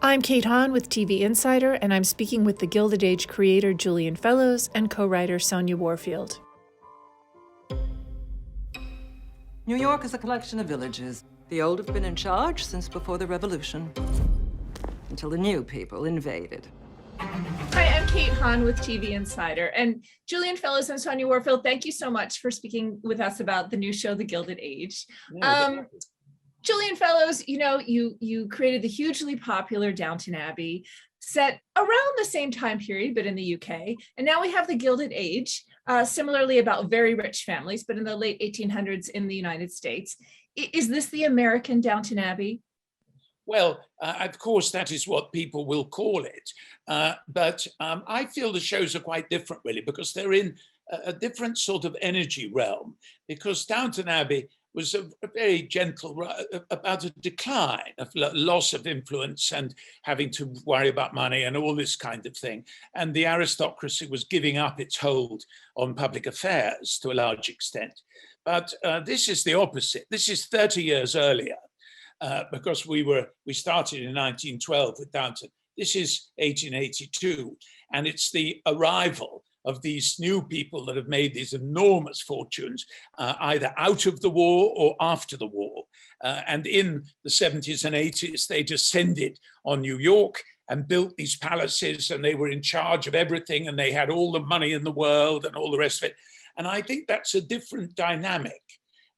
I'm Kate Hahn with TV Insider, and I'm speaking with the Gilded Age creator Julian Fellowes and co-writer Sonja Warfield. New York is a collection of villages. The old have been in charge since before the Revolution, until the new people invaded. Hi, I'm Kate Hahn with TV Insider, and Julian Fellowes and Sonja Warfield, thank you so much for speaking with us about the new show, The Gilded Age. Julian Fellowes, you created the hugely popular Downton Abbey, set around the same time period, but in the UK. And now we have The Gilded Age, similarly about very rich families, but in the late 1800s in the United States. Is this the American Downton Abbey? Well, of course, that is what people will call it. But I feel the shows are quite different, really, because they're in a different sort of energy realm. Because Downton Abbey was a very gentle, about a decline, of loss of influence and having to worry about money and all this kind of thing. And the aristocracy was giving up its hold on public affairs to a large extent. But this is the opposite. This is 30 years earlier, because we started in 1912 with Downton. This is 1882, and it's the arrival of these new people that have made these enormous fortunes, either out of the war or after the war. And in the 70s and 80s, they descended on New York and built these palaces, and they were in charge of everything, and they had all the money in the world and all the rest of it. And I think that's a different dynamic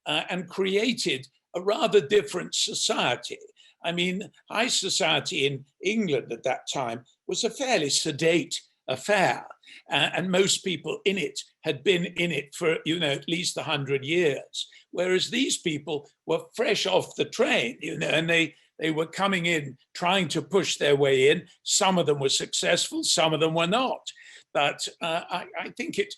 and created a rather different society. I mean, high society in England at that time was a fairly sedate affair. And most people in it had been in it for, at least 100 years. Whereas these people were fresh off the train, and they were coming in, trying to push their way in. Some of them were successful, some of them were not. But I think it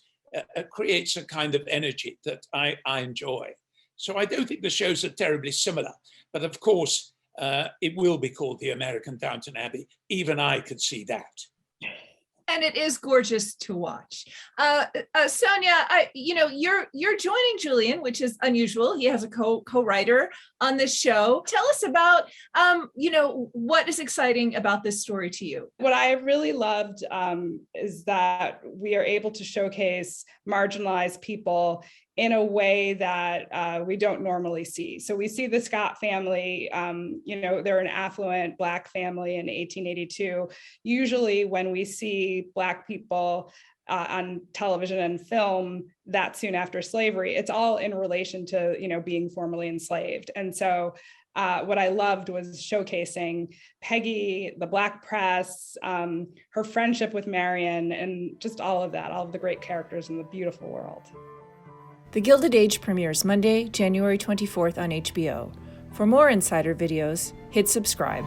creates a kind of energy that I enjoy. So I don't think the shows are terribly similar. But of course, it will be called the American Downton Abbey. Even I could see that. And it is gorgeous to watch. Sonja, you're joining Julian, which is unusual. He has a co-writer on this show. Tell us about, what is exciting about this story to you? What I really loved is that we are able to showcase marginalized people in a way that we don't normally see. So we see the Scott family, they're an affluent Black family in 1882. Usually when we see Black people on television and film that soon after slavery, it's all in relation to, being formerly enslaved. And so what I loved was showcasing Peggy, the Black press, her friendship with Marion, and just all of that, all of the great characters in the beautiful world. The Gilded Age premieres Monday, January 24th on HBO. For more insider videos, hit subscribe.